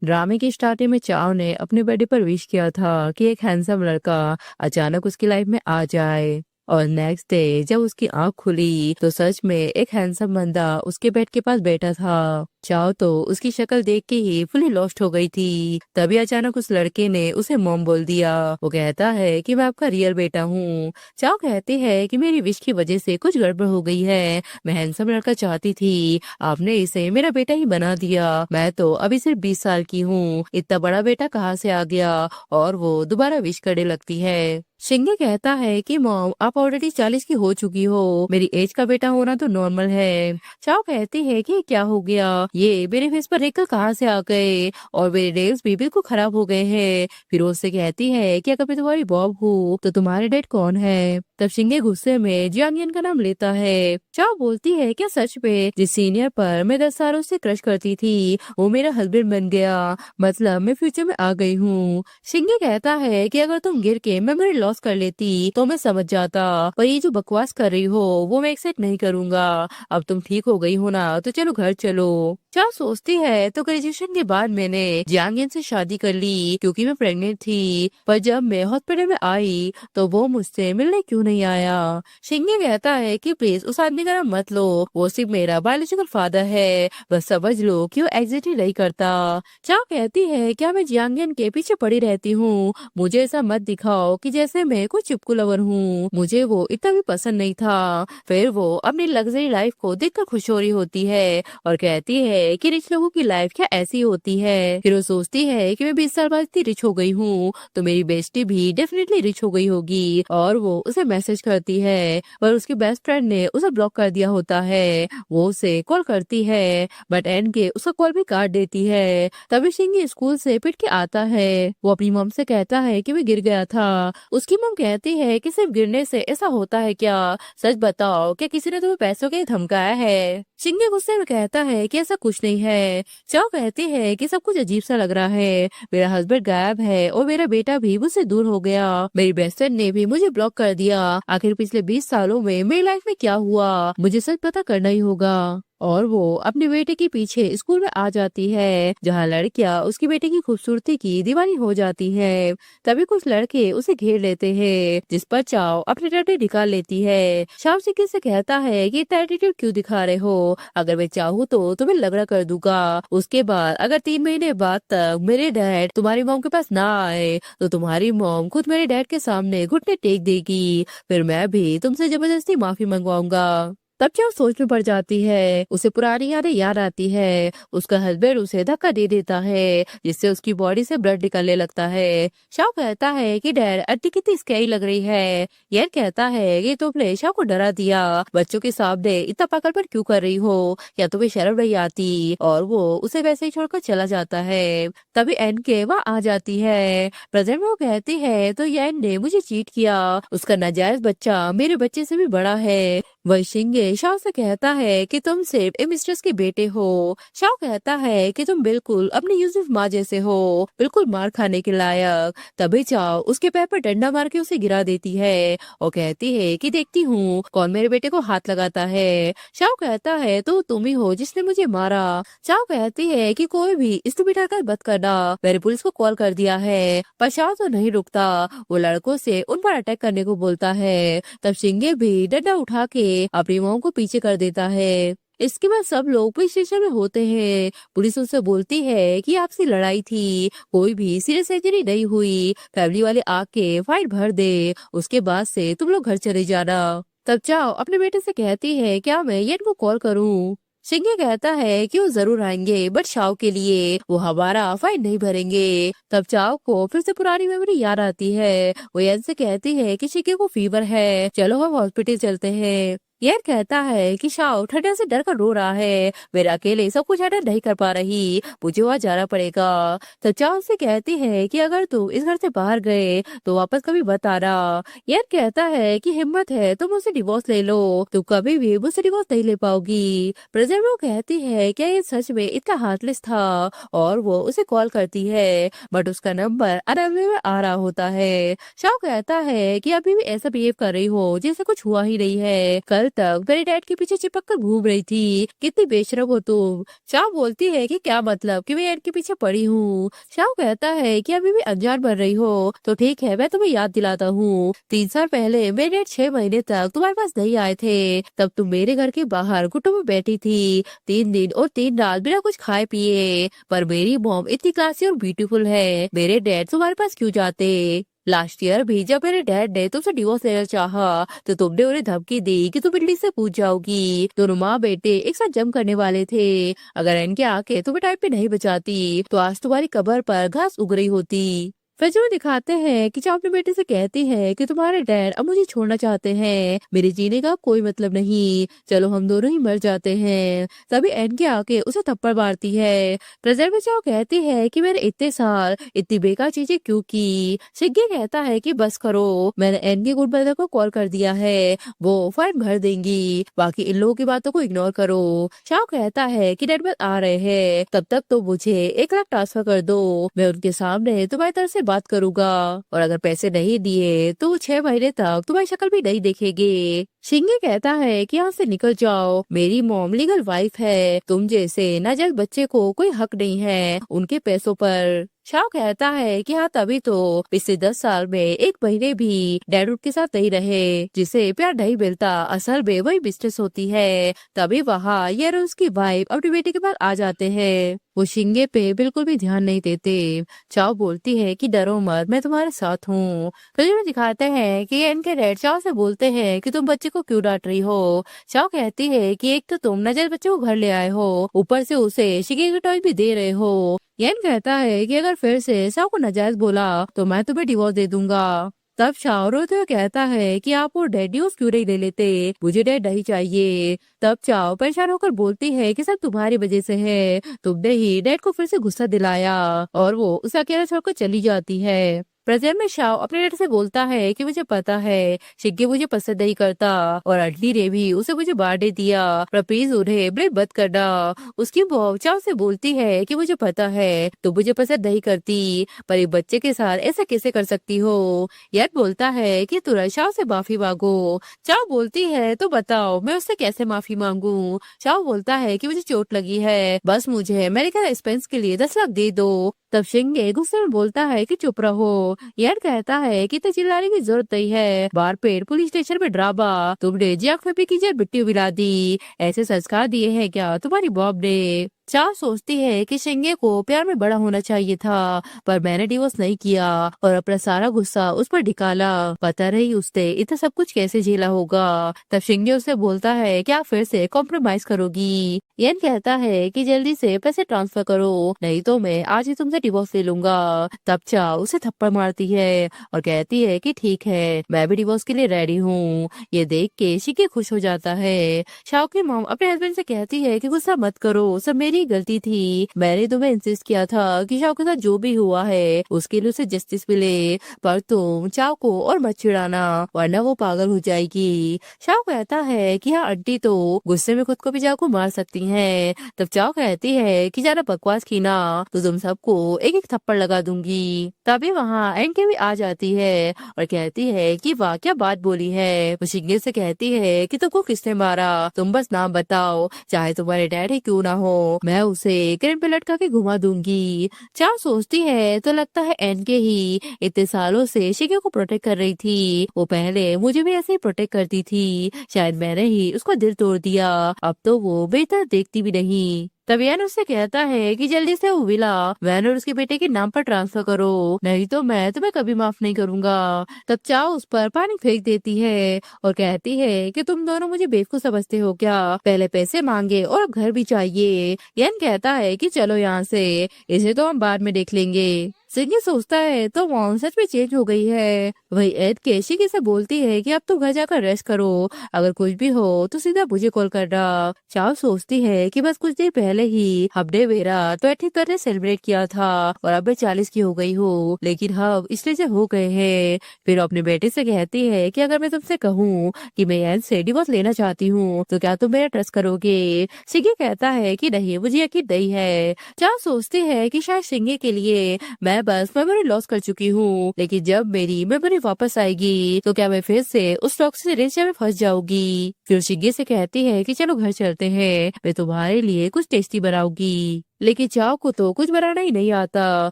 ड्रामे की स्टार्टिंग में चाव ने अपने बर्थडे पर विश किया था कि एक हैंडसम लड़का अचानक उसकी लाइफ में आ जाए। और नेक्स्ट डे जब उसकी आंख खुली तो सच में एक हैंडसम बंदा उसके बेड के पास बैठा था। चाव तो उसकी शक्ल देख के ही फुली लॉस्ट हो गई थी। तभी अचानक उस लड़के ने उसे मॉम बोल दिया। वो कहता है कि मैं आपका रियल बेटा हूँ। चाव कहती है कि मेरी विश की वजह से कुछ गड़बड़ हो गई है। मैं हैंडसम लड़का चाहती थी, आपने इसे मेरा बेटा ही बना दिया। मैं तो अभी सिर्फ 20 साल की हूँ, इतना बड़ा बेटा कहाँ से आ गया। और वो दोबारा विश करने लगती है। शिंगे कहता है कि मॉम आप ऑलरेडी 40 की हो चुकी हो, मेरी एज का बेटा होना तो नॉर्मल है। चाव कहती है कि क्या हो गया, ये मेरे फेस पर रेखल कहाँ से आ गए और मेरे नेल्स भी बिल्कुल खराब हो गए हैं। फिर वो उससे कहती है कि अगर मैं तुम्हारी बॉब हूँ तो तुम्हारे डैड कौन है। तब शिंगे गुस्से में जियांगियन का नाम लेता है। चाव बोलती है क्या सच में जिस सीनियर पर मैं 10 सालों से क्रश करती थी वो मेरा हस्बैंड बन गया, मतलब मैं फ्यूचर में आ गई हूँ। शिंगे कहता है कि अगर तुम गिर के मेमोरी लॉस कर लेती तो मैं समझ जाता, पर ये जो बकवास कर रही हो वो मैं एक्सेप्ट नहीं करूंगा। अब तुम ठीक हो गई हो ना तो चलो घर चलो। चाव सोचती है तो ग्रेजुएशन के बाद मैंने जियांगियन से शादी कर ली क्योंकि मैं प्रेग्नेंट थी, पर जब मैं हॉस्पिटल में आई तो वो मुझसे मिलने क्यों नहीं आया। शिंगे कहता है कि प्लीज उस आदमी का नाम मत लो, वो सिर्फ मेरा बायोलॉजिकल फादर है, बस समझ लो कि वो एग्जिट ही नहीं करता। चाव कहती है क्या मैं जियांगियन के पीछे पड़ी रहती हूँ, मुझे ऐसा मत दिखाओ कि जैसे मैं कोई चिपकू लवर हूँ, मुझे वो इतना भी पसंद नहीं था। फिर वो अपनी लग्जरी लाइफ को देखकर खुश हो रही होती है और कहती है कि रिच लोगों की लाइफ क्या ऐसी होती है। फिर वो सोचती है कि मैं 20 साल बाद इतनी रिच हो गई हूँ तो मेरी बेस्टी भी डेफिनेटली रिच हो गई होगी, और वो उसे मैसेज करती है, पर उसकी बेस्ट फ्रेंड ने उसे ब्लॉक कर दिया होता है। वो उसे कॉल करती है बट एंड के उसका कॉल भी काट देती है। तभी सिंह स्कूल से पिट के आता है। वो अपनी मम से कहता है कि मैं गिर गया था। उसकी मम कहती है कि सिर्फ गिरने से ऐसा होता है क्या, सच बताओ क्या किसी ने तुम्हें पैसों के लिए धमकाया है। सिंह गुस्से में कहता है कि ऐसा कुछ नहीं है। चाव कहती है कि सब कुछ अजीब सा लग रहा है, मेरा हस्बैंड गायब है और मेरा बेटा भी मुझसे दूर हो गया, मेरी बेस्ट फ्रेंड ने भी मुझे ब्लॉक कर दिया। आखिर पिछले 20 सालों में मेरी लाइफ में क्या हुआ, मुझे सच पता करना ही होगा। और वो अपने बेटे के पीछे स्कूल में आ जाती है जहाँ लड़कियां उसकी बेटे की खूबसूरती की दीवानी हो जाती है। तभी कुछ लड़के उसे घेर लेते हैं जिस पर चाव अपने टैटू निकाल लेती है। चाव सिक्की से कहता है कि इतना एटीट्यूड क्यों दिखा रहे हो, अगर मैं चाहूँ तो तुम्हें लगड़ा कर दूंगा। उसके बाद अगर 3 महीने बाद तक मेरे डैड तुम्हारी मॉम के पास ना आए तो तुम्हारी मॉम खुद मेरे डैड के सामने घुटने टेक देगी, फिर मैं भी तुमसे जबरदस्ती माफी मंगवाऊंगा। तब चाव सोच में पड़ जाती है, उसे पुरानी यादें याद आती है। उसका हस्बैंड उसे धक्का दे देता है जिससे उसकी बॉडी से ब्लड निकलने लगता है। शाव कहता है कि डैड आंटी कितनी स्कैरी लग रही है। यह कहता है कि तुमने शाव को डरा दिया, बच्चों के सामने इतना पागलपन क्यों कर रही हो, या तुम्हें शर्म नहीं आती। और वो उसे वैसे ही छोड़कर चला जाता है। तभी एन के वहाँ आ जाती है। प्रेजेंट में वो कहती है तो यैन ने मुझे चीट किया, उसका नाजायज बच्चा मेरे बच्चे से भी बड़ा है। वही शिंगे शाव से कहता है कि तुम सिर्फ मिस्ट्रेस के बेटे हो। शाव कहता है कि तुम बिल्कुल अपनी यूसुफ माँ जैसे हो, बिल्कुल मार खाने के लायक। तभी चाव उसके पैर पर डंडा मार के उसे गिरा देती है और कहती है कि देखती हूँ कौन मेरे बेटे को हाथ लगाता है। शाव कहता है तो तुम ही हो जिसने मुझे मारा। चाव कहती है कि कोई भी स्टूपिड हरकत मत करना, मैंने पुलिस को कॉल कर दिया है। पर शाव तो नहीं रुकता, वो लड़कों से उन पर अटैक करने को बोलता है। तब शिंगे भी डंडा उठा के अपनी मॉम को पीछे कर देता है। इसके बाद सब लोग पुलिस स्टेशन में होते हैं। पुलिस उनसे बोलती है कि आपसी लड़ाई थी, कोई भी सीरियस इंजरी नहीं हुई, फैमिली वाले आके फाइट भर दे, उसके बाद से तुम लोग घर चले जाना। तब चाओ अपने बेटे से कहती है क्या मैं ये इनको कॉल करूं। सिंगे कहता है कि वो जरूर आएंगे बट शाव के लिए, वो हमारा फाइन नहीं भरेंगे। तब चाव को फिर से पुरानी मेमोरी याद आती है। वो यन से कहती है कि शिंगे को फीवर है, चलो हम हॉस्पिटल चलते हैं। यन कहता है कि शाव ठंडे से डर कर रो रहा है, मेरे अकेले सब कुछ हैंडल नहीं कर पा रही, मुझे वहाँ जाना पड़ेगा। तो चाव से कहती है कि अगर तुम इस घर से बाहर गए तो वापस कभी मत आना। यन कहता है कि हिम्मत है तो मुझसे डिवोर्स ले लो, तुम कभी भी मुझसे डिवोर्स नहीं ले पाओगी। प्रेजेंट वो कहती है क्या ये सच में इतना हार्टलेस था, और वो उसे कॉल करती है बट उसका नंबर अनअवेलेबल में आ रहा होता है। शाव कहता है कि अभी भी ऐसा बिहेव कर रही हो जैसे कुछ हुआ ही नहीं है, कल तक मेरे डैड के पीछे चिपक कर घूम रही थी। कितनी बेशरम हो तुम। चाव बोलती है कि क्या मतलब कि मैं डैड के पीछे पड़ी हूँ। चाव कहता है कि अभी भी अनजान बन रही हो तो ठीक है, मैं तुम्हें याद दिलाता हूँ। 3 साल पहले मेरे डैड 6 महीने तक तुम्हारे पास नहीं आए थे। तब तुम मेरे घर के बाहर घुटनों में बैठी थी, 3 दिन और 3 रात बिना कुछ खाए पिए। पर मेरी मॉम इतनी क्लासी और ब्यूटीफुल है, मेरे डैड तुम्हारे पास क्यों जाते। लास्ट ईयर भी जब मेरे डैड ने तुमसे डिवोर्स लेना चाहा तो तुमने उन्हें धमकी दी कि तुम बिल्ली से पूछ जाओगी। दोनों माँ बेटे एक साथ जंग करने वाले थे। अगर इनके आके तुम्हें टाइम पे नहीं बचाती तो आज तुम्हारी कब्र पर घास उग रही होती। फिर जो दिखाते हैं कि चाव अपने बेटे से कहती है कि तुम्हारे डैड अब मुझे छोड़ना चाहते हैं, मेरे जीने का कोई मतलब नहीं, चलो हम दोनों ही मर जाते हैं। तभी एन के आके उसे थप्पड़ मारती है। प्रेजेंट में चाव कहती है कि मैंने इतने साल इतनी बेकार चीजें क्यों की। शिग्गे कहता है कि बस करो, मैंने एन के गुडब्रदर को कॉल कर दिया है, वो फाइन भर देंगी, बाकी इन लोगों की बातों को इग्नोर करो। चाव कहता है कि डैड बस आ रहे हैं, तब तक तो मुझे 1 लाख ट्रांसफर कर दो, मैं उनके सामने तुम्हारी तरफ से बात करूंगा और अगर पैसे नहीं दिए तो वो 6 महीने तक तुम्हारी शक्ल भी नहीं देखेंगे। शिंगे कहता है कि यहाँ से निकल जाओ, मेरी मॉम लीगल वाइफ है, तुम जैसे नाजायज बच्चे को कोई हक नहीं है उनके पैसों पर। शाव कहता है कि हाँ तभी तो पिछले 10 साल में 1 महीने भी डैड उनके साथ नहीं रहे, जिसे प्यार नहीं मिलता असल में वही बिजनेस होती है। तभी वहाँ ये और उसकी वाइफ अपनी बेटी के पास आ जाते हैं। वो शिंगे पे बिल्कुल भी ध्यान नहीं देते। चाव बोलती है कि डरो मत, मैं तुम्हारे साथ हूँ। फिल्म में दिखाते हैं कि इनके डैड चाव से बोलते हैं कि तुम बच्चे को क्यों डांट रही हो। चाव कहती है कि एक तो तुम नाजायज बच्चे को घर ले आए हो, ऊपर से उसे शिंगे की टॉय भी दे रहे हो। येन कहता है कि अगर फिर से चाव को नाजायज बोला तो मैं तुम्हें डिवोर्स दे दूंगा। तब चाव रोते हुए कहता है कि आप वो डैड डिवोर्स क्यों नहीं ले लेते, मुझे डैड नहीं चाहिए। तब चाव परेशान होकर बोलती है कि सब तुम्हारी वजह से है, तुमने ही डैड को फिर से गुस्सा दिलाया और वो उसे अकेला छोड़कर चली जाती है। प्रेजेंट में शाव अपने डैड से बोलता है कि मुझे पता है शिग्गे मुझे पसंद नहीं करता और अडली ने भी उसे मुझे बांट दे दिया, पर प्लीज उन्हें ब्रेक मत करना। उसकी बहू चाव से बोलती है कि मुझे पता है तो मुझे पसंद नहीं करती, पर एक बच्चे के साथ ऐसा कैसे कर सकती हो। यार बोलता है कि तुरंत शाव से माफी मांगो। चाव बोलती है तो बताओ मैं उससे कैसे माफी मांगू। चाव बोलता है कि मुझे चोट लगी है, बस मुझे मेडिकल एक्सपेंस के लिए 10 लाख दे दो। तब शिंगे गुस्से में बोलता है कि चुप रहो। यार कहता है कि तो चिल्लाने की जरूरत नहीं है, बार पेड़ पुलिस स्टेशन में ड्रामा, तुमने जिया फेंपी की जड़ मिट्टी मिला दी, ऐसे संस्कार दिए हैं क्या तुम्हारी बॉब ने। चाव सोचती है कि शिंगे को प्यार में बड़ा होना चाहिए था, पर मैंने डिवोर्स नहीं किया और अपना सारा गुस्सा उस पर निकाला, पता नहीं उसने इतना सब कुछ कैसे झेला होगा। तब शिंगे उसे बोलता है क्या फिर से कॉम्प्रोमाइज करोगी। येन कहता है कि जल्दी से पैसे ट्रांसफर करो, नहीं तो मैं आज ही तुमसे डिवोर्स ले लूंगा। तब चाव उसे थप्पड़ मारती है और कहती है कि ठीक है, मैं भी डिवोर्स के लिए रेडी हूँ। ये देख के शिंगे खुश हो जाता है। शाव की मॉम अपने हस्बैंड से कहती है कि गुस्सा मत करो, सब मेरी गलती थी, मैंने तुम्हें इंसिस्ट किया था कि शाव के साथ जो भी हुआ है उसके लिए उसे जस्टिस मिले, पर तुम चाव को और मत चिढ़ाना वरना वो पागल हो जाएगी। शाव कहता है कि हाँ आंटी तो गुस्से में खुद को भी चाकू मार सकती हैं। तब चाव कहती है कि ज्यादा बकवास की ना तो तुम सबको एक एक थप्पड़ लगा दूंगी। तभी वहाँ एनके भी आ जाती है और कहती है कि वाह क्या बात बोली है। वो शिंगे से कहती है कि तुमको किसने मारा, तुम बस नाम बताओ, चाहे तुम्हारे डैड ही क्यों ना हो, मैं उसे क्रेन पे लटका के घुमा दूंगी। चाव सोचती है तो लगता है एनके ही इतने सालों से शिंगे को प्रोटेक्ट कर रही थी, वो पहले मुझे भी ऐसे ही प्रोटेक्ट करती थी, शायद मैंने ही उसको दिल तोड़ दिया, अब तो वो बेहतर देखती भी नहीं। तब वैन उससे कहता है कि जल्दी से वो विला वैन और उसके बेटे के नाम पर ट्रांसफर करो, नहीं तो मैं तुम्हें कभी माफ नहीं करूंगा। तब चाव उस पर पानी फेंक देती है और कहती है कि तुम दोनों मुझे बेवकूफ समझते हो क्या, पहले पैसे मांगे और अब घर भी चाहिए। यन कहता है कि चलो यहाँ से, इसे तो हम बाद में देख लेंगे। सिंगी सोचता है तो मॉम सच में चेंज हो गई है। वही एड केशिकी से बोलती है कि अब तुम घर जाकर रेस्ट करो, अगर कुछ भी हो तो सीधा मुझे कॉल करना। चाव सोचती है कि बस कुछ देर पहले ही हमने मेरा 23 सेलिब्रेट किया था और अब मैं 40 की हो गई हूँ, लेकिन हम इसलिए से हो गए हैं। फिर अपने बेटे से कहती है कि अगर मैं तुमसे कहूँ कि मैं एन से डिवोर्स लेना चाहती हूँ तो क्या तुम मेरा ट्रस्ट करोगे। सिंगी कहता है कि नहीं, मुझे यकीन नहीं है। चाव सोचती है कि शायद सिंगी के लिए मैं बस मेमोरी लॉस कर चुकी हूँ, लेकिन जब मेरी मेमोरी वापस आएगी तो क्या मैं फिर से उस टॉक्सिक रिलेशनशिप में फंस जाऊंगी। फिर शिगे से कहती है कि चलो घर चलते हैं, मैं तुम्हारे लिए कुछ टेस्टी बनाऊंगी। लेकिन चाओ को तो कुछ बनाना ही नहीं आता।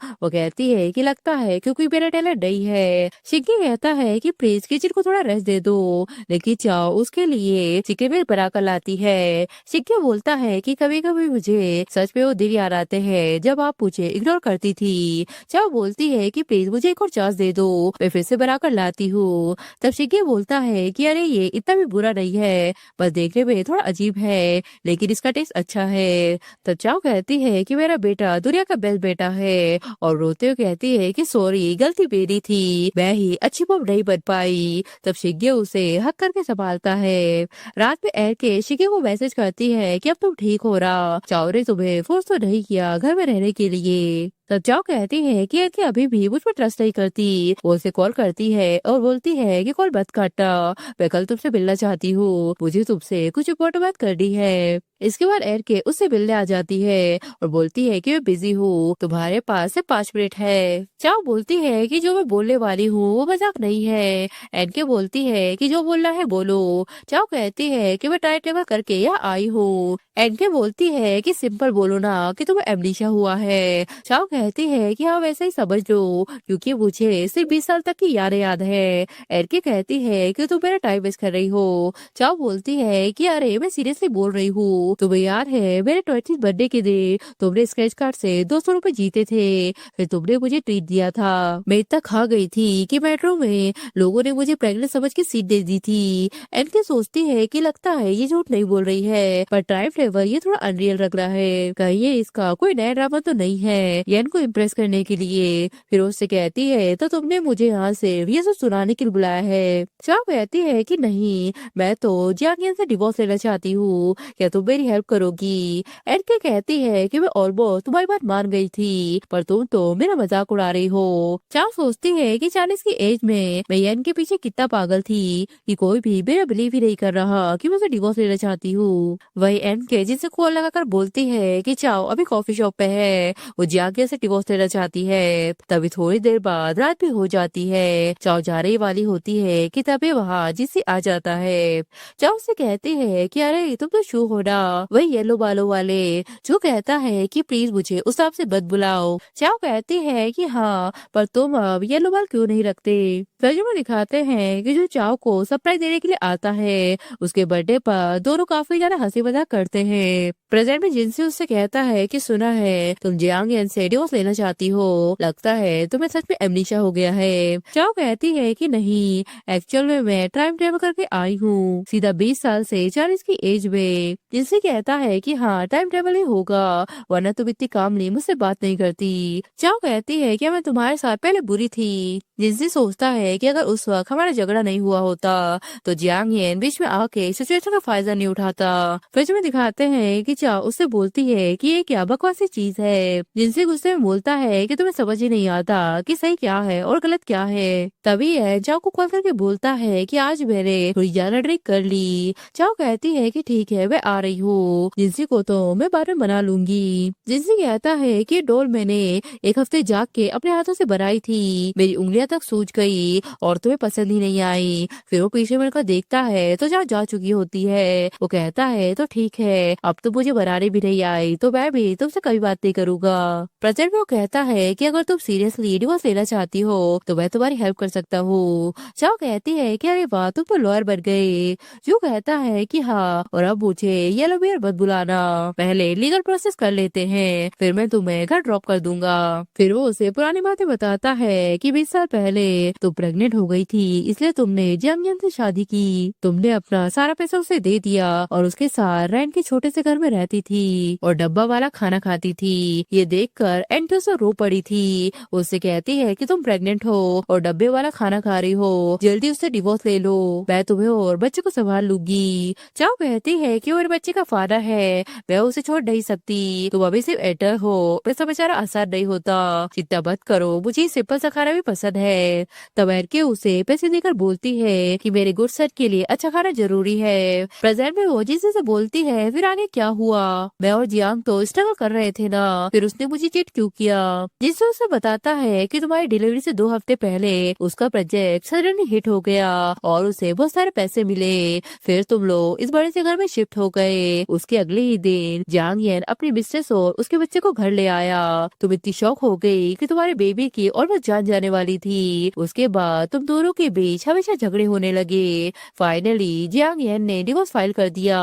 वो कहती है कि लगता है क्योंकि मेरा टैलेंट नहीं है। शिगे कहता है कि प्लीज किचन को थोड़ा रेस्ट दे दो, लेकिन चाओ उसके लिए चिकन मिल बनाकर लाती है। शिगे बोलता है कि कभी कभी मुझे सच में वो दिन याद आते हैं जब आप मुझे इग्नोर करती थी। चाओ बोलती है कि प्लीज मुझे एक और चांस दे दो, मैं फिर से बनाकर लाती हूँ। तब शिगे बोलता है कि अरे ये इतना भी बुरा नहीं है, बस देखने में थोड़ा अजीब है, लेकिन इसका टेस्ट अच्छा है। तब चाओ कहती है कि मेरा बेटा दुनिया का बेस्ट बेटा है, और रोते हुए कहती है कि सॉरी गलती मेरी थी, मैं ही अच्छी मॉम नहीं बन पाई। तब शिगे उसे हक करके संभालता है। रात में एर के शिगे को मैसेज करती है कि अब तुम ठीक हो रहा, चाओ ने तुम्हें फोर्स तो नहीं किया घर में रहने के लिए। तब चाओ कहती है कि एरके अभी भी मुझ पर ट्रस्ट नहीं करती। वो उसे कॉल करती है और बोलती है कि कॉल मत काटना, मैं कल तुमसे मिलना चाहती हूँ, मुझे तुमसे कुछ इम्पोर्टेंट बात करनी है। इसके बाद एरके उससे मिलने आ जाती है और बोलती है कि मैं बिजी हूँ, तुम्हारे पास सिर्फ 5 मिनट है। चाओ बोलती है कि जो मैं बोलने वाली हूँ वो मजाक नहीं है। एरके बोलती है कि जो बोलना है बोलो। चाओ कहती है कि मैं टाइम टेबल करके यहाँ आई हूँ। एनके बोलती है कि सिंपल बोलो ना कि तुम्हें एमनीशिया हुआ है। चाओ कहती है कि हाँ वैसे ही समझ लो, क्योंकि मुझे सिर्फ 20 साल तक की यादें याद है। एनके कहती है कि तुम मेरा टाइम वेस्ट कर रही हो। चाओ बोलती है कि अरे मैं सीरियसली बोल रही हूँ, तुम्हें याद है मेरे 20th बर्थडे के दिन तुमने स्क्रैच कार्ड से 200 रुपए जीते थे, फिर तुमने मुझे ट्रीट दिया था। मैं इतना खा गई थी कि मेट्रो में लोगों ने मुझे प्रेग्नेंट समझ के सीट दे दी थी। एनके सोचती है कि लगता है ये झूठ नहीं बोल रही है, पर टाइम ट्रेवल ये थोड़ा अनरियल लग रहा है, कहीं ये इसका कोई नया ड्रामा तो नहीं है येन को इम्प्रेस करने के लिए। फिर उससे कहती है तो तुमने मुझे यहाँ से ये सब सुनाने के लिए बुलाया है। चाओ कहती है कि नहीं, मैं तो जियांग से डिवोर्स लेना चाहती हूँ, क्या तुम मेरी हेल्प करोगी। एनके कहती है कि मैं ऑलमोस्ट तुम्हारी बात मान गई थी, पर तुम तो मेरा मजाक उड़ा रही हो। चाओ सोचती है कि 40 की एज में मैं येन के पीछे कितना पागल थी कि कोई भी मेरा बिलीव ही नहीं कर रहा कि मैं उसे डिवोर्स लेना चाहती हूँ। वही एनके जिनसे कॉल लगाकर बोलती है कि चाओ अभी कॉफी शॉप पे है, वो जियांग से डिवोर्स लेना चाहती है। तभी थोड़ी देर बाद रात भी हो जाती है। चाओ जाने वाली होती है कि तभी वहाँ जिसे आ जाता है। चाओ उससे कहती है कि अरे तुम तो शू हो ना, वही येलो बालों वाले, जो कहता है कि प्लीज मुझे उस हिसाब से मत बुलाओ। चाओ कहती है कि हाँ, पर तुम अब येलो बाल क्यों नहीं रखते। फिल्म में दिखाते हैं कि जो चाओ को सरप्राइज देने के लिए आता है, उसके बर्थडे पर दोनों काफी ज्यादा हंसी मजाक करते हैं। प्रेजेंट में जिनसे उससे कहता है कि सुना है तुम जियांग येन से डिवोर्स लेना चाहती हो, लगता है तुम्हें सच में एमनीशिया हो गया है। चाओ कहती है कि नहीं, एक्चुअल में मैं टाइम ट्रेवल करके आई हूँ सीधा 20 साल से 40 की एज में। जिनसे कहता है कि हाँ टाइम ट्रेवल ही होगा, वरना तुम इतनी कामली मुझसे बात नहीं करती। चाओ कहती है कि मैं तुम्हारे साथ पहले बुरी थी। जिनसे सोचता है कि अगर उस वक्त हमारा झगड़ा नहीं हुआ होता तो जियांग येन बीच में आके सिचुएशन का फायदा नहीं उठाता। फिर में दिखाते हैं कि चाओ उससे बोलती है कि ये क्या बकवासी चीज है। जिनसे गुस्से में बोलता है कि तुम्हें समझ ही नहीं आता कि सही क्या है और गलत क्या है। तभी है चाओ को कॉल करके बोलता है कि आज मैंने थोड़ी ज्यादा ड्रिंक कर ली। चाओ कहती है कि ठीक है मैं आ रही हूँ, जिनसी को तो मैं बाद में मना लूंगी। जिनसी कहता है कि डोल मैंने 1 हफ्ते जाग के अपने हाथों से बनाई थी, मेरी उंगलियां तक सूज गई और तुम्हें पसंद ही नहीं आई। फिर वो पीछे मुड़कर देखता है तो जहाँ जा चुकी होती है। वो कहता है तो ठीक है, अब तो मुझे बनाने भी नहीं आई तो मैं भी तुमसे कभी बात नहीं करूंगा। प्रेजेंट में वो कहता है कि अगर तुम सीरियसली डिवोर्स लेना चाहती हो तो मैं तुम्हारी हेल्प कर सकता हूँ। चाओ कहती है कि अरे वाह तुम तो लॉयर बन गए। जो कहता है कि हाँ, और अब मुझे येलो बियर मत बुलाना, पहले लीगल प्रोसेस कर लेते हैं, फिर मैं तुम्हें घर ड्रॉप कर दूंगा। फिर वो उसे पुरानी बातें बताता है कि 20 साल पहले तुम प्रेग्नेंट हो गई थी, इसलिए तुमने जियांग येन से शादी की। तुमने अपना सारा पैसा उसे दे दिया और उसके साथ रेंट के छोटे से घर में रहती थी और डब्बा वाला खाना खाती थी। ये देखकर एंटोसा रो पड़ी थी। उससे कहती है कि तुम प्रेग्नेंट हो और डब्बे वाला खाना खा रही हो, जल्दी उससे डिवोर्स ले लो, मैं तुम्हें और बच्चे को संभाल लूंगी। चाओ कहती है कि वो मेरे बच्चे का फादर है, मैं उसे छोड़ नहीं सकती, तुम अभी सिर्फ एटर हो, वैसा बेचारा आसान नहीं होता, चिंता मत करो, मुझे सिंपल सा खाना भी पसंद है। तब एनके उसे पैसे देकर बोलती है कि मेरे गुड सेट के लिए अच्छा खाना जरूरी है। प्रेजेंट में वो जिसे से बोलती है फिर आगे क्या हुआ, मैं और जियांग तो स्ट्रगल कर रहे थे ना, फिर उसने मुझे चीट क्यों किया। जिससे उसे बताता है कि तुम्हारी डिलीवरी से 2 हफ्ते पहले उसका प्रोजेक्ट सडनली हिट हो गया और उसे बहुत सारे पैसे मिले। फिर तुम लोग इस बड़े से घर में शिफ्ट हो गए। उसके अगले ही दिन जांग येन अपनी मिस्ट्रेस और उसके बच्चे को घर ले आया। तुम इतनी शौक हो गई कि तुम्हारे बेबी की ऑलमोस्ट जान जाने वाली थी। उसके बाद तुम दोनों के बीच हमेशा झगड़े होने लगे। फाइनली जियांग येन ने डिवोर्स फाइल कर दिया,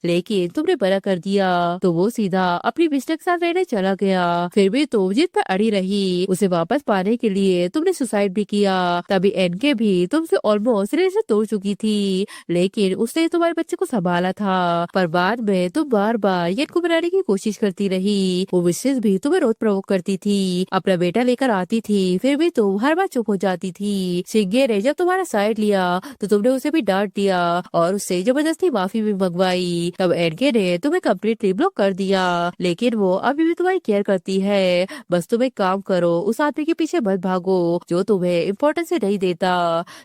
लेकिन तुमने बड़ा कर दिया तो वो सीधा अपनी मिस्टर के साथ रहने चला गया। फिर भी तुम जिद पर अड़ी रही। उसे वापस पाने के लिए तुमने सुसाइड भी किया। तभी एनके भी तुमसे ऑलमोस्ट रिलेशन तोड़ चुकी थी, लेकिन उसने तुम्हारे बच्चे को संभाला था। पर बाद में तुम बार बार येन को बनाने की कोशिश करती रही। वो विशेष भी तुम्हें रोज प्रोवोक करती थी, अपना बेटा लेकर आती थी, फिर भी तुम हर बार चुप हो जाती थी। शिंगे ने जब तुम्हारा साइड लिया तो तुमने उसे भी डांट दिया और उससे जबरदस्ती माफी भी मंगवाई। तब एनके ने तुम्हें कम्प्लीटली ब्लॉक कर दिया, लेकिन वो अभी भी तुम्हारी केयर करती है। बस तुम एक काम करो, उस आदमी के पीछे मत भागो जो तुम्हें इम्पोर्टेंस नहीं देता।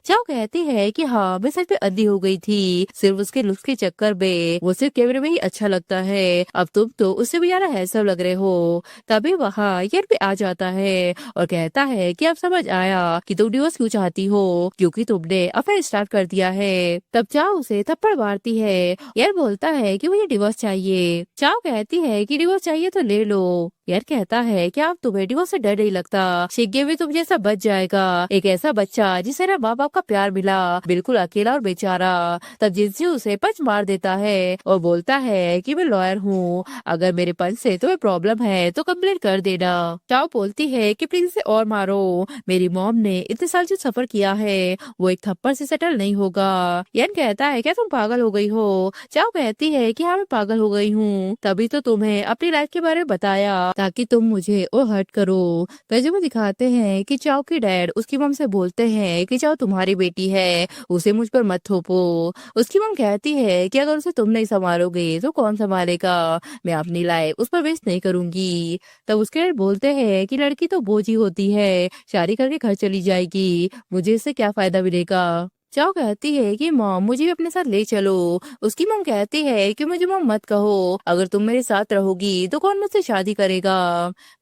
चाओ कहती है कि हाँ मैं सच में अंधी हो गई थी, सिर्फ उसके लुक्स के चक्कर में। वो सिर्फ कैमरे में ही अच्छा लगता है, अब तुम तो उससे भी ज्यादा हैंडसम लग रहे हो। तभी वहाँ येन भी आ जाता है और कहता है कि अब समझ आया कि तुम डिवोर्स क्यों चाहती हो, क्योंकि तुमने अफेयर स्टार्ट कर दिया है। तब चाओ उसे थप्पड़ मारती है। येन बोलता है कि मुझे डिवोर्स चाहिए। चाओ कहती है कि डिवोर्स चाहिए तो ले लो। यार कहता है कि आप तुम्हें डिवोर्स से डर नहीं लगता, शिगे भी तुम जैसा बच जाएगा, एक ऐसा बच्चा जिसे ना माँ बाप का प्यार मिला, बिल्कुल अकेला और बेचारा। तब जिनसी उसे पंच मार देता है और बोलता है कि मैं लॉयर हूँ, अगर मेरे पंच से तुम्हें प्रॉब्लम है तो कंप्लेन कर देना। चाओ बोलती है कि प्लीज इसे और मारो, मेरी मॉम ने इतने साल जो सफर किया है वो एक थप्पड़ से सेटल नहीं होगा। यान कहता है क्या तुम पागल हो गई हो। चाओ कहती है कि हाँ मैं पागल हो गई हूँ, तभी तो तुम्हें अपनी लाइफ के बारे में बताया ताकि तुम मुझे और हर्ट करो। तर्जुमे में दिखाते हैं कि चाओ की डैड उसकी मम से बोलते हैं कि चाओ तुम्हारी बेटी है, उसे मुझ पर मत थोपो। उसकी मम कहती है कि अगर उसे तुम नहीं संभालोगे तो कौन संभालेगा, मैं अपनी लाइफ उस पर वेस्ट नहीं करूंगी। तब उसके डैड बोलते हैं कि लड़की तो बोझ ही होती है, शादी करके घर चली जाएगी, मुझे इससे क्या फायदा मिलेगा। चाओ कहती है कि मॉम मुझे भी अपने साथ ले चलो। उसकी मॉम कहती है कि मुझे मॉम मत कहो, अगर तुम मेरे साथ रहोगी तो कौन मुझसे शादी करेगा।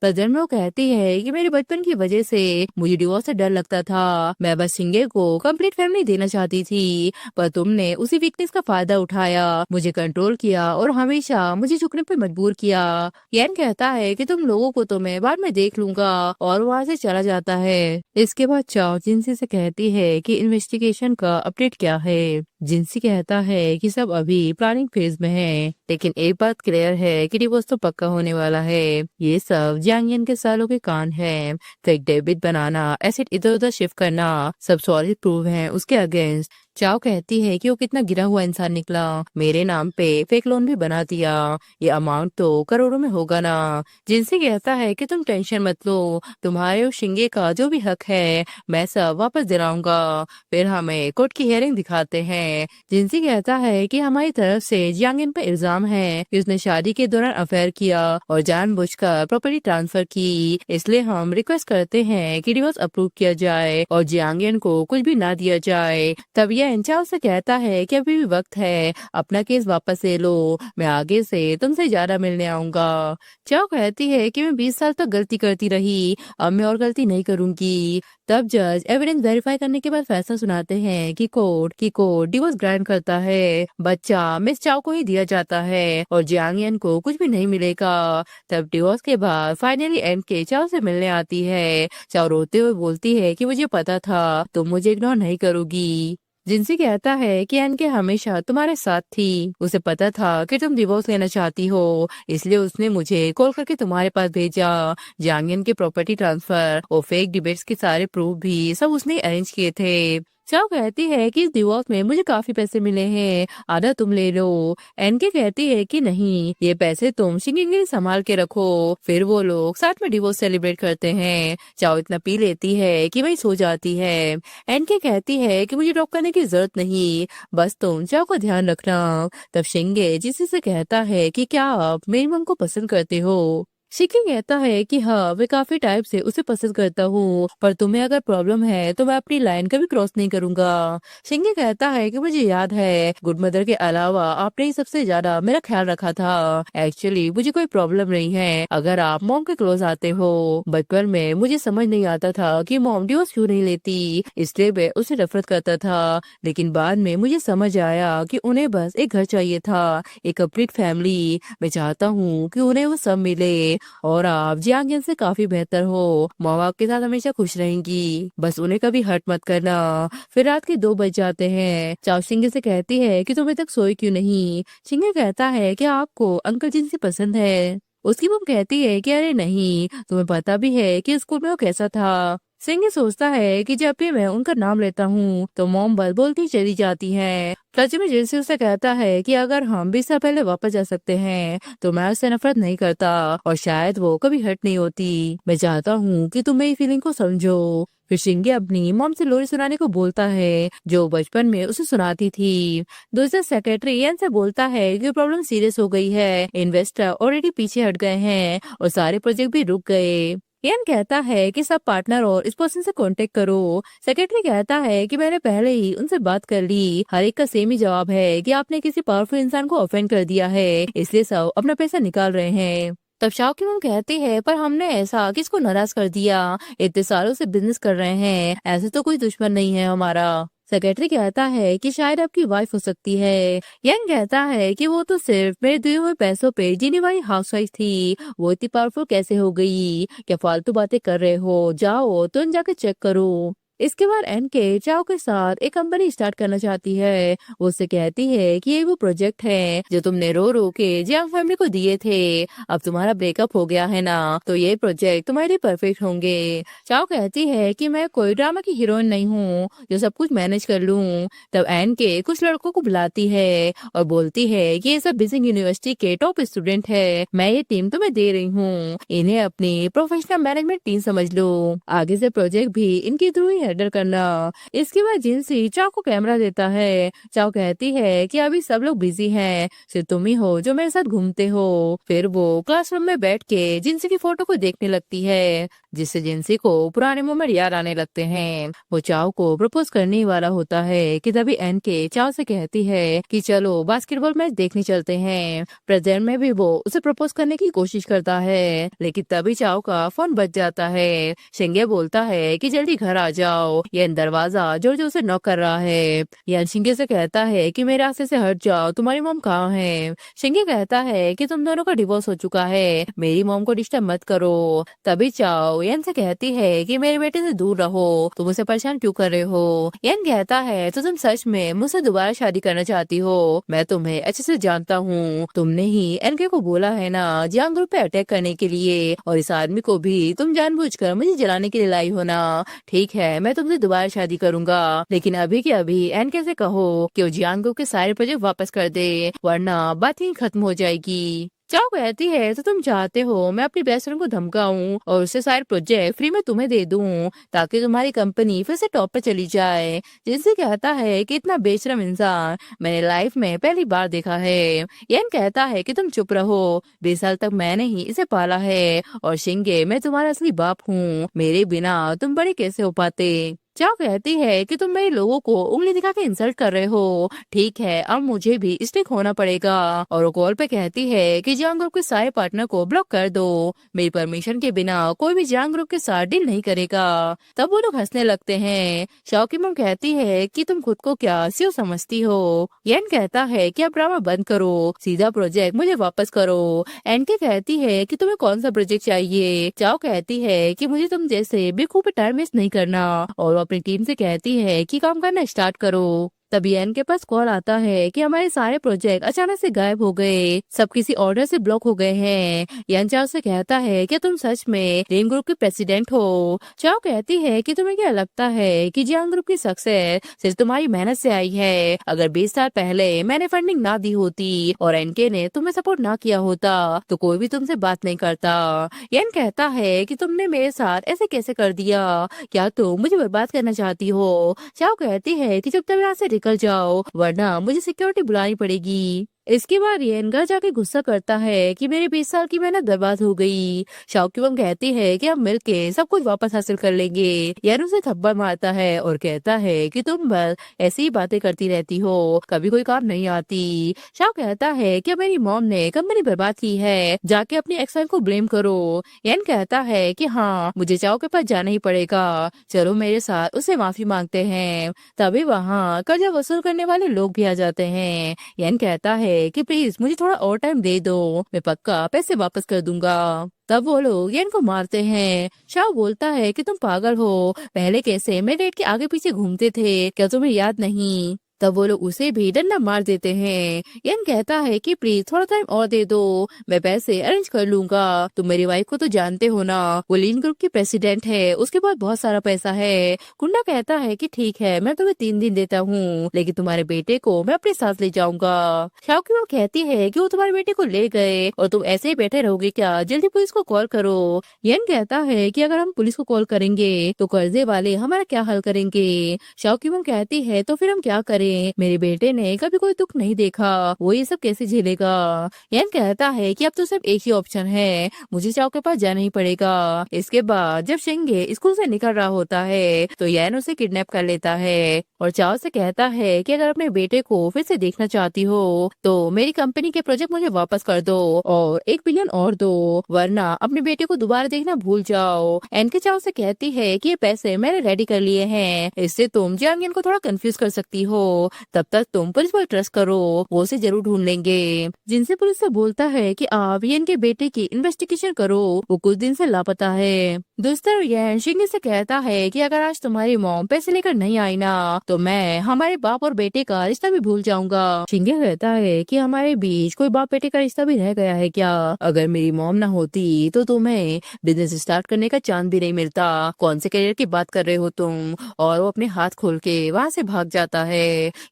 पर जब वो कहती है कि मेरे बचपन की वजह से मुझे डिवोर्स से डर लगता था, मैं बस सिंगे को कंप्लीट फैमिली देना चाहती थी, पर तुमने उसी वीकनेस का फायदा उठाया, मुझे कंट्रोल किया और हमेशा मुझे झुकने पर मजबूर किया। येन कहता है कि तुम लोगों को तो मैं बाद में देख लूंगा और वहाँ से चला जाता है। इसके बाद चाओ जिनसी से कहती है कि इन्वेस्टिगेशन का अपडेट क्या है। जिनसी कहता है कि सब अभी प्लानिंग फेज में है, लेकिन एक बात क्लियर है कि डिवोर्स तो पक्का होने वाला है। ये सब जियांग के सालों के कान है, फेक डेबिट बनाना, एसिड इधर उधर शिफ्ट करना, सब सॉलिड प्रूफ है उसके अगेंस्ट। चाओ कहती है कि वो कितना गिरा हुआ इंसान निकला, मेरे नाम पे फेक लोन भी बना दिया, ये अमाउंट तो करोड़ों में होगा ना। जिनसी कहता है कि तुम टेंशन मत लो, तुम्हारे और शिंगे का जो भी हक है मैं सब वापस दिलाऊंगा। फिर हमें कोर्ट की हियरिंग दिखाते हैं। जिनसी कहता है कि हमारी तरफ से जियांग पर इल्जाम है कि उसने शादी के दौरान अफेयर किया और जानबूझकर प्रॉपर्टी ट्रांसफर की, इसलिए हम रिक्वेस्ट करते हैं कि डिवोर्स अप्रूव किया जाए और जियांग को कुछ भी ना दिया जाए। तब यह चाओ से कहता है कि अभी भी वक्त है, अपना केस वापस ले लो, मैं आगे से तुमसे ज्यादा मिलने आऊंगा। चाओ कहती है कि मैं 20 साल तक गलती करती रही, अब मैं और गलती नहीं करूंगी। तब जज एविडेंस वेरीफाई करने के बाद फैसला सुनाते हैं कि कोर्ट डिवोर्स ग्रांट करता है, बच्चा मिस चाओ को ही दिया जाता है और जियांग को कुछ भी नहीं मिलेगा। तब डिवोर्स के बाद फाइनली एंड के चाओ से मिलने आती है। चाओ रोते हुए बोलती है कि मुझे पता था तुम मुझे इग्नोर नहीं करोगी। जिनसी कहता है कि एनके हमेशा तुम्हारे साथ थी, उसे पता था कि तुम डिवोर्स लेना चाहती हो, इसलिए उसने मुझे कॉल करके तुम्हारे पास भेजा। जियांग के प्रॉपर्टी ट्रांसफर और फेक डिबेट्स के सारे प्रूफ भी सब उसने अरेंज किए थे। चाओ कहती है कि इस डिवोर्स में मुझे काफी पैसे मिले हैं, आधा तुम ले लो। एनके कहती है कि नहीं, ये पैसे तुम शिंगे के लिए संभाल के रखो। फिर वो लोग साथ में डिवोर्स सेलिब्रेट करते हैं। चाओ इतना पी लेती है कि वही सो जाती है। एनके कहती है कि मुझे ड्रॉप करने की जरूरत नहीं, बस तुम चाओ का ध्यान रखना। तब शिंगे जिसी से कहता है कि क्या आप मेरी मम को पसंद करते हो। शिकी कहता है कि हाँ, मैं काफी टाइम से उसे पसंद करता हूँ, पर तुम्हें अगर प्रॉब्लम है तो मैं अपनी लाइन कभी क्रॉस नहीं करूंगा। शिंगे कहता है कि मुझे याद है, गुड मदर के अलावा आपने ही सबसे ज्यादा मेरा ख्याल रखा था। एक्चुअली मुझे कोई प्रॉब्लम नहीं है अगर आप मॉम के क्लोज आते हो। बचपन में मुझे समझ नहीं आता था कि मॉम डिवोर्स क्यों नहीं लेती, इसलिए मैं उसे नफरत करता था। लेकिन बाद में मुझे समझ आया कि उन्हें बस एक घर चाहिए था, एक कंप्लीट फैमिली। मैं चाहता हूँ कि उन्हें वो सब मिले और आप जियांग से काफी बेहतर हो। माँ बाप के साथ हमेशा खुश रहेंगी, बस उन्हें कभी हर्ट मत करना। फिर रात के 2 बज जाते हैं। चाओ शिंगे से कहती है कि तुम अभी तक सोई क्यों नहीं। शिंगे कहता है कि आपको अंकल जिन से पसंद है। उसकी मम कहती है कि अरे नहीं, तुम्हें पता भी है कि स्कूल में वो कैसा था। सिंह सोचता है कि जब भी मैं उनका नाम लेता हूँ तो मॉम बस बोलती चली जाती है। सच में जिनसे उसे कहता है कि अगर हम 20 साल पहले वापस जा सकते हैं तो मैं उससे नफरत नहीं करता और शायद वो कभी हर्ट नहीं होती। मैं चाहता हूँ कि तुम मेरी फीलिंग को समझो। फिर शिंगे अपनी मॉम से लोरी सुनाने को बोलता है जो बचपन में उसे सुनाती थी। दूसरा सेक्रेटरी एन से बोलता है कि प्रॉब्लम सीरियस हो गई है, इन्वेस्टर ऑलरेडी पीछे हट गए हैं और सारे प्रोजेक्ट भी रुक गए। इयन कहता है कि सब पार्टनर और इस पर्सन से कांटेक्ट करो। सेक्रेटरी कहता है कि मैंने पहले ही उनसे बात कर ली, हर एक का सेम ही जवाब है कि आपने किसी पावरफुल इंसान को ऑफेंड कर दिया है, इसलिए सब अपना पैसा निकाल रहे हैं। तब शाओ की मम कहती है पर हमने ऐसा किसको नाराज कर दिया, इतने सालों से बिजनेस कर रहे हैं, ऐसे तो कोई दुश्मन नहीं है हमारा। सेक्रेटरी कहता है कि शायद आपकी वाइफ हो सकती है। यंग कहता है कि वो तो सिर्फ मेरे दिए हुए पैसों पे जीने वाली हाउसवाइफ थी, वो इतनी पावरफुल कैसे हो गई, क्या फालतू बातें कर रहे हो, जाओ तुम जाके चेक करो। इसके बाद एन के चाओ के साथ एक कंपनी स्टार्ट करना चाहती है। वो उससे कहती है कि ये वो प्रोजेक्ट है जो तुमने रो रो के जियांग फैमिली को दिए थे, अब तुम्हारा ब्रेकअप हो गया है ना, तो ये प्रोजेक्ट तुम्हारे लिए परफेक्ट होंगे। चाओ कहती है कि मैं कोई ड्रामा की हीरोइन नहीं हूँ जो सब कुछ मैनेज कर लूँ। तब एन के कुछ लड़कों को बुलाती है और बोलती है कि ये सब बिजिंग यूनिवर्सिटी के टॉप स्टूडेंट है, मैं ये टीम तुम्हें दे रही हूँ, इन्हें अपनी प्रोफेशनल मैनेजमेंट टीम समझ लो, आगे से प्रोजेक्ट भी इनके थ्रू ही हैंडल करना। इसके बाद जिनसी चाओ को कैमरा देता है। चाओ कहती है कि अभी सब लोग बिजी हैं, सिर्फ तुम ही हो जो मेरे साथ घूमते हो। फिर वो क्लासरूम में बैठ के जिनसी की फोटो को देखने लगती है, जिससे जिनसी को पुराने मोमेंट याद आने लगते हैं। वो चाओ को प्रपोज करने ही वाला होता है कि तभी एन के चाओ से कहती है कि चलो बास्केटबॉल मैच देखने चलते हैं। प्रेजेंट में भी वो उसे प्रपोज करने की कोशिश करता है, लेकिन तभी चाओ का फोन बज जाता है। शिंगे बोलता है कि जल्दी घर आ जाओ, ये दरवाजा जोर जोर से नॉक कर रहा है। यान शिंगे से कहता है कि मेरे रास्ते से हट जाओ, तुम्हारी मॉम कहाँ है। शिंगे कहता है कि तुम दोनों का डिवोर्स हो चुका है, मेरी मॉम को डिस्टर्ब मत करो। तभी चाओ यान से कहती है कि मेरे बेटे से दूर रहो, तुम उसे परेशान क्यों कर रहे हो। यान कहता है तो तुम सच में मुझसे दोबारा शादी करना चाहती हो, मैं तुम्हें अच्छे से जानता हूँ, तुमने ही एनके को बोला है ना जियांग ग्रुप पे अटैक करने के लिए, और इस आदमी को भी तुम जानबूझकर मुझे जलाने के लिए लाई हो ना। ठीक है, मैं तुमसे दोबारा शादी करूंगा, लेकिन अभी के अभी एन कैसे कहो कि वो जियांग ग्रुप के सारे प्रोजेक्ट वापस कर दे, वरना बात ही खत्म हो जाएगी। चाओ कहती है तो तुम चाहते हो मैं अपनी बेस्ट फ्रेंड को धमकाऊं और उससे सारे प्रोजेक्ट फ्री में तुम्हें दे दूं ताकि तुम्हारी कंपनी फिर से टॉप पे चली जाए। जिनसे कहता है कि इतना बेशरम इंसान मैंने लाइफ में पहली बार देखा है। यन कहता है कि तुम चुप रहो, 20 साल तक मैंने ही इसे पाला है, और शिंगे मैं तुम्हारा असली बाप हूँ, मेरे बिना तुम बड़े कैसे हो पाते। चाओ कहती है कि तुम मेरे लोगों को उंगली दिखा के इंसल्ट कर रहे हो, ठीक है अब मुझे भी स्टिक होना पड़ेगा। और वो कॉल पे कहती है कि जियांग ग्रुप के सारे पार्टनर को ब्लॉक कर दो, मेरी परमिशन के बिना कोई भी जियांग ग्रुप के साथ डील नहीं करेगा। तब वो लोग हंसने लगते हैं। शाओ की मम कहती है कि तुम खुद को क्या सीओ समझती हो। येन कहता है कि अब ड्रामा बंद करो, सीधा प्रोजेक्ट मुझे वापस करो। एनके कहती है कि तुम्हें कौन सा प्रोजेक्ट चाहिए। चाओ कहती है कि मुझे तुम जैसे बेवकूफ पे टाइम वेस्ट नहीं करना, और वो अपनी टीम से कहती है कि काम करना स्टार्ट करो। तभी एन के पास कॉल आता है कि हमारे सारे प्रोजेक्ट अचानक से गायब हो गए, सब किसी ऑर्डर से ब्लॉक हो गए हैं। यान चाओ से कहता है कि तुम सच में रेन ग्रुप के प्रेसिडेंट हो। चाओ कहती है कि तुम्हें क्या लगता है कि जियांग ग्रुप की सक्सेस सिर्फ तुम्हारी मेहनत से आई है, अगर 20 साल पहले मैंने फंडिंग ना दी होती और एनके ने तुम्हें सपोर्ट ना किया होता तो कोई भी तुमसे बात नहीं करता। यान कहता है कि तुमने मेरे साथ ऐसे कैसे कर दिया, क्या तुम मुझे बर्बाद करना चाहती हो। चाओ कहती है कि चुपचाप यहाँ से निकल जाओ वरना मुझे सिक्योरिटी बुलानी पड़ेगी। इसके बाद येन घर जाके गुस्सा करता है कि मेरे 20 साल की मेहनत बर्बाद हो गई। शाओ क्यूबम कहती है कि हम मिलके सब कुछ वापस हासिल कर लेंगे। येन उसे थप्पड़ मारता है और कहता है कि तुम बस ऐसी ही बातें करती रहती हो, कभी कोई काम नहीं आती। शाओ कहता है कि मेरी मॉम ने कंपनी बर्बाद की है, जाके अपनी एक्स वाइफ को ब्लेम करो। येन कहता है कि हाँ, मुझे चाओ के पास जाना ही पड़ेगा, चलो मेरे साथ उसे माफी मांगते हैं। तभी वहाँ कर्जा वसूल करने वाले लोग भी आ जाते हैं। येन कहता है कि प्लीज मुझे थोड़ा और टाइम दे दो, मैं पक्का पैसे वापस कर दूंगा। तब वो लोग येन को मारते हैं। शाओ बोलता है कि तुम पागल हो, पहले कैसे मेरे डेट के आगे पीछे घूमते थे, क्या तुम्हें याद नहीं? तब वो लोग उसे भी डंडा मार देते हैं। येन कहता है कि प्लीज थोड़ा टाइम और दे दो, मैं पैसे अरेंज कर लूंगा। तुम मेरी वाइफ को तो जानते हो ना, वो लीन ग्रुप की प्रेसिडेंट है, उसके पास बहुत सारा पैसा है। कुंडा कहता है कि ठीक है, मैं तुम्हें 3 दिन देता हूँ, लेकिन तुम्हारे बेटे को मैं अपने साथ ले जाऊंगा। शाओ की वो कहती है कि वो तुम्हारे बेटे को ले गए और तुम ऐसे ही बैठे रहोगे क्या, जल्दी पुलिस को कॉल करो। येन कहता है कि अगर हम पुलिस को कॉल करेंगे तो कर्जे वाले हमारा क्या हल करेंगे। शाओ की वो कहती है तो फिर हम क्या करें, मेरे बेटे ने कभी कोई दुख नहीं देखा, वो ये सब कैसे झेलेगा। येन कहता है कि अब तो सिर्फ एक ही ऑप्शन है, मुझे चाओ के पास जाना ही पड़ेगा। इसके बाद जब शिंगे स्कूल से निकल रहा होता है तो येन उसे किडनैप कर लेता है और चाओ से कहता है कि अगर अपने बेटे को फिर से देखना चाहती हो तो मेरी कंपनी के प्रोजेक्ट मुझे वापस कर दो और 1 बिलियन और दो, वरना अपने बेटे को दोबारा देखना भूल जाओ। एन के चाओ से कहती है कि ये पैसे मैंने रेडी कर लिए हैं, इससे तुम जियांग को थोड़ा कंफ्यूज कर सकती हो, तब तक तुम पुलिस पर ट्रस्ट करो, वो उसे जरूर ढूंढ लेंगे। जिनसे पुलिस से बोलता है कि आप येन के बेटे की इन्वेस्टिगेशन करो, वो कुछ दिन से लापता है। दोस्तों येन शिंगे से कहता है कि अगर आज तुम्हारी मॉम पैसे लेकर नहीं आई ना तो मैं हमारे बाप और बेटे का रिश्ता भी भूल जाऊंगा। शिंगे कहता है कि हमारे बीच कोई बाप बेटे का रिश्ता भी रह गया है क्या, अगर मेरी मॉम ना होती तो तुम्हें बिजनेस स्टार्ट करने का चांस भी नहीं मिलता, कौन से करियर की बात कर रहे हो तुम। और वो अपने हाथ खोल के वहाँ से भाग जाता है।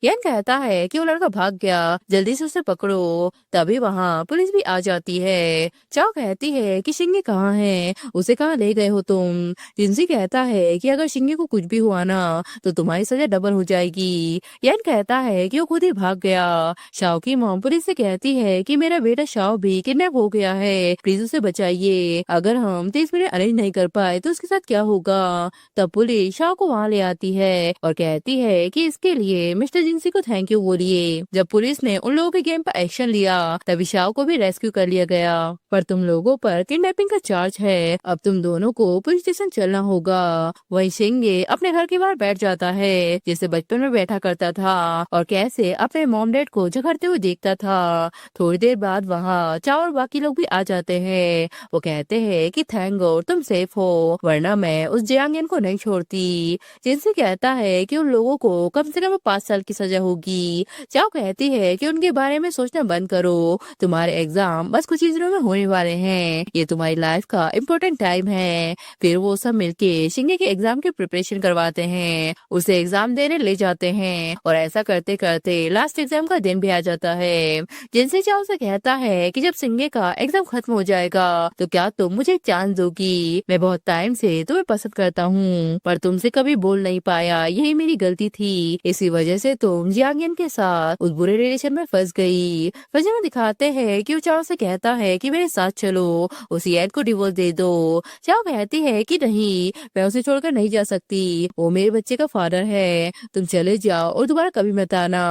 येन कहता है कि वो लड़का भाग गया, जल्दी से उसे पकड़ो। तभी वहाँ पुलिस भी आ जाती है। चाओ कहती है कि शिंगे कहाँ है, उसे कहाँ ले गए हो तुम। जिनसी कहता है कि अगर शिंगे को कुछ भी हुआ ना तो तुम्हारी सजा डबल हो जाएगी। येन कहता है कि वो खुद ही भाग गया। शाओ की मॉम पुलिस से कहती है कि मेरा बेटा शाओ भी किडनैप हो गया है, प्लीज उसे बचाइए, अगर हम 30 मिनट अरेंज नहीं कर पाए तो उसके साथ क्या होगा। तब पुलिस शाओ को वहाँ ले आती है और कहती है कि इसके लिए मिस्टर जिनसी को थैंक यू बोलिए। जब पुलिस ने उन लोगों के गेम पर एक्शन लिया तभी शाओ को भी रेस्क्यू कर लिया गया, पर तुम लोगों पर किडनैपिंग का चार्ज है, अब तुम दोनों को पुलिस स्टेशन चलना होगा। वही शिंगे अपने घर के बाहर बैठ जाता है जैसे बचपन में बैठा करता था और कैसे अपने मॉम डैड को झगड़ते हुए देखता था। थोड़ी देर बाद वहाँ चाओ और बाकी लोग भी आ जाते हैं। वो कहते हैं कि थैंक गॉड तुम सेफ हो, वरना मैं उस जियांग को नहीं छोड़ती। जिनसे कहता है कि उन लोगों को कम से कम 5 साल की सजा होगी। चाओ कहती है कि उनके बारे में सोचना बंद करो, तुम्हारे एग्जाम बस कुछ ही दिनों में होने वाले हैं, ये तुम्हारी लाइफ का इम्पोर्टेंट टाइम है। फिर वो सब मिलके शिंगे के एग्जाम की प्रिपरेशन करवाते हैं, उसे एग्जाम देने ले जाते हैं और ऐसा करते करते लास्ट एग्जाम का दिन भी आ जाता है। जिनसे चाओ से कहता है कि जब शिंगे का एग्जाम खत्म हो जाएगा तो क्या तुम मुझे एक चांस दोगी, मैं बहुत टाइम से तुम्हें पसंद करता हूँ पर तुमसे कभी बोल नहीं पाया, यही मेरी गलती थी, इसी वजह से तुम जियांग के साथ उस बुरे रिलेशन में फंस गई। फिर जब दिखाते हैं कि वो चाओ से कहता है कि मेरे साथ चलो, उस येन को डिवोर्स दे दो। चाओ कहती है कि नहीं, मैं उसे छोड़कर नहीं जा सकती, वो मेरे बच्चे का फादर है, तुम चले जाओ और दोबारा कभी मत आना।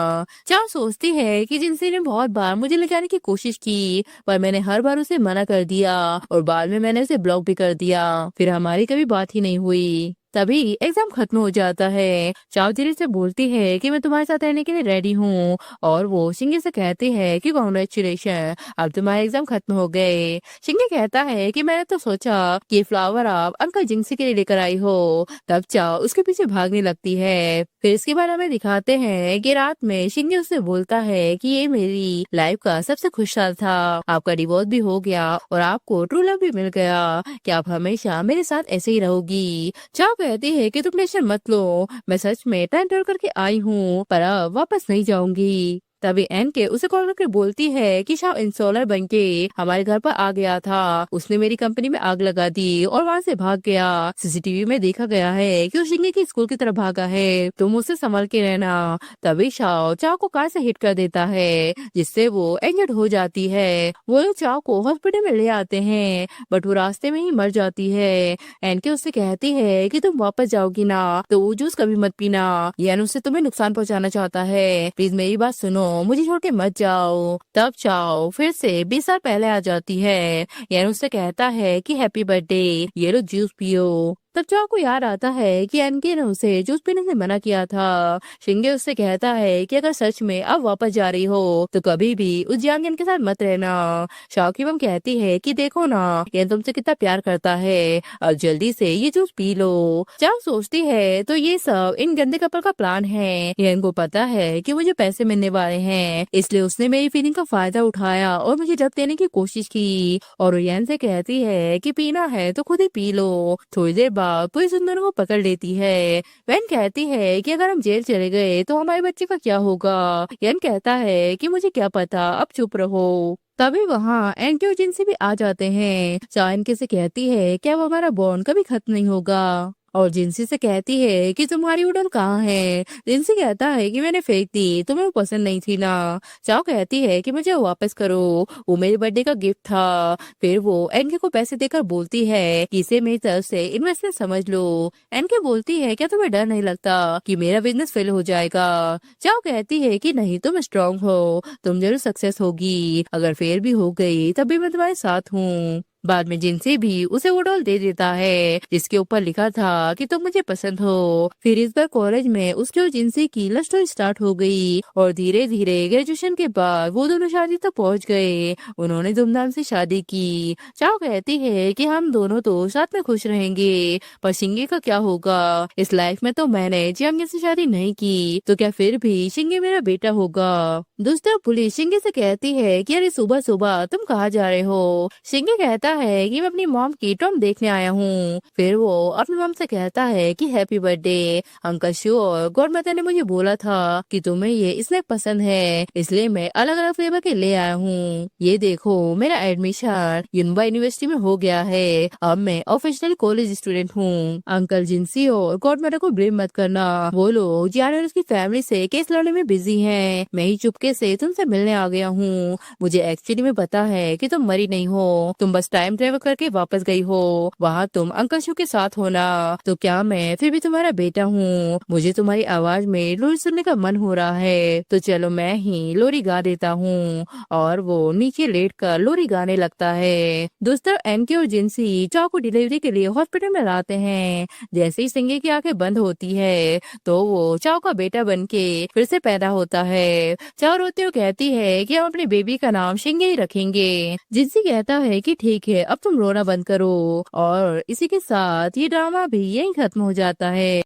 चाओ सोचती है कि जिनसे ने बहुत बार मुझे ले जाने की कोशिश की पर मैंने हर बार उसे मना कर दिया और बाद में मैंने उसे ब्लॉक भी कर दिया, फिर हमारी कभी बात ही नहीं हुई। तभी एग्जाम खत्म हो जाता है। चाओ धीरे से बोलती है कि मैं तुम्हारे साथ रहने के लिए रेडी हूँ और वो शिंगे से कहती है कि कॉन्ग्रेचुलेशन, अब तुम्हारे एग्जाम खत्म हो गए। शिंगे कहता है कि मैंने तो सोचा कि फ्लावर आप अंकल जिंगसी के लिए लेकर आई हो। तब चाओ उसके पीछे भागने लगती है। फिर इसके बाद हमें दिखाते हैं कि रात में शिंगे उससे बोलता है कि ये मेरी लाइफ का सबसे खुश साल था, आपका डिवोर्स भी हो गया और आपको ट्रू लव भी मिल गया, क्या आप हमेशा मेरे साथ ऐसे ही रहोगी। चाओ कहती है कि तुम टेंशन मत लो, मैं सच में टाइम ट्रेवल करके आई हूँ पर अब वापस नहीं जाऊंगी। तभी एन के उसे कॉल करके बोलती है कि शाओ इंस्टॉलर बन के हमारे घर पर आ गया था, उसने मेरी कंपनी में आग लगा दी और वहाँ से भाग गया। सीसीटीवी में देखा गया है कि वो शिंगे की स्कूल की तरफ भागा है, तुम उसे संभल के रहना। तभी शाओ चाओ को कार से हिट कर देता है, जिससे वो इंजर्ड हो जाती है। वो लोग चाओ को हॉस्पिटल में ले आते हैं, बट वो रास्ते में ही मर जाती है। एनके उससे कहती है कि तुम वापस जाओगी ना तो वो जूस कभी मत पीना, यानी उससे तुम्हें नुकसान पहुंचाना चाहता है, प्लीज मेरी बात सुनो, मुझे छोड़ के मत जाओ। तब चाओ फिर से 20 साल पहले आ जाती है, यानी उससे कहता है कि हैप्पी बर्थडे, ये लो जूस पियो। तब चाओ को याद आता है कि एनके ने उसे जूस पीने से मना किया था। शिंगे उससे कहता है कि अगर सच में अब वापस जा रही हो तो कभी भी उस जियांग के साथ मत रहना। शाओ की मम कहती है कि देखो ना, ये तुमसे कितना प्यार करता है, अब जल्दी से ये जूस पी लो। चाओ सोचती है तो ये सब इन गंदे कपल का प्लान है, ये इनको पता है कि मुझे पैसे मिलने वाले हैं, इसलिए उसने मेरी फीलिंग का फायदा उठाया और मुझे जब देने की कोशिश की। और रियान से कहती है कि पीना है तो खुद ही पी लो। थोड़ी देर बाद पुलिस उन दोनों को पकड़ लेती है। वैन कहती है कि अगर हम जेल चले गए तो हमारे बच्चे का क्या होगा। यन कहता है कि मुझे क्या पता, अब चुप रहो। तभी वहाँ एनके और जिनसी भी आ जाते हैं। चाओ इनके से कहती है कि अब हमारा बॉन्ड कभी खत्म नहीं होगा, और जिनसी से कहती है कि तुम्हारी उड़न कहाँ है। जिनसी कहता है कि मैंने फेंक दी, तुम्हें वो पसंद नहीं थी ना। चाओ कहती है कि मुझे वापस करो, वो मेरे बर्थडे का गिफ्ट था। फिर वो एनके को पैसे देकर बोलती है कि इसे मेरी तरफ से इन्वेस्टमेंट समझ लो। एनके बोलती है क्या तुम्हें डर नहीं लगता कि मेरा बिजनेस फेल हो जाएगा। चाओ कहती है कि नहीं, तुम स्ट्रांग हो, तुम जरूर सक्सेस होगी, अगर फेल भी हो गई तब भी मैं तुम्हारे साथ हूँ। बाद में जिनसे भी उसे वो डॉल दे देता है जिसके ऊपर लिखा था कि तुम मुझे पसंद हो। फिर इस बार कॉलेज में उसके और जिनसी की लव स्टोरी स्टार्ट हो गई, और धीरे धीरे ग्रेजुएशन के बाद वो दोनों शादी तक पहुंच गए। उन्होंने धूमधाम से शादी की। चाओ कहती है कि हम दोनों तो साथ में खुश रहेंगे, पर शिंगे का क्या होगा। इस लाइफ में तो मैंने जियांग से शादी नहीं की, तो क्या फिर भी शिंगे मेरा बेटा होगा। दूसरा पुलिस शिंगे से कहती है कि अरे सुबह सुबह तुम कहाँ जा रहे हो। शिंगे कहता है कि मैं अपनी मॉम की टॉम देखने आया हूँ। फिर वो अपनी मॉम से कहता है कि हैप्पी बर्थडे, अंकल शो और गॉड मदर ने मुझे बोला था कि तुम्हें ये स्नैक पसंद है, इसलिए मैं अलग अलग फ्लेवर के ले आया हूँ। ये देखो, मेरा एडमिशन यूनिबा यूनिवर्सिटी में हो गया है, अब मैं ऑफिशियल कॉलेज स्टूडेंट हूँ। अंकल जिनसी और गॉड मदर को ब्लेम मत करना, वो लोग जियान और उसकी फैमिली से केस लड़ने में बिजी हैं। मैं ही चुपके से तुमसे मिलने आ गया हूँ। मुझे एक्चुअली में पता है कि तुम मरी नहीं हो, तुम बस टाइम ट्रेवल करके वापस गई हो, वहाँ तुम अंकल शू के साथ होना। तो क्या मैं फिर भी तुम्हारा बेटा हूँ? मुझे तुम्हारी आवाज में लोरी सुनने का मन हो रहा है, तो चलो मैं ही लोरी गा देता हूँ। और वो नीचे लेट कर लोरी गाने लगता है। दोस्तों एनके और जिनसी चाओ को डिलीवरी के लिए हॉस्पिटल में लाते हैं। जैसे ही सिंगे की आंखें बंद होती है तो वो चाओ का बेटा बन के फिर से पैदा होता है। चाओ रोते हुए कहती है कि हम अपने बेबी का नाम शिंगे ही रखेंगे। जिनसी कहता है कि ठीक है, अब तुम रोना बंद करो। और इसी के साथ ये ड्रामा भी यहीं खत्म हो जाता है।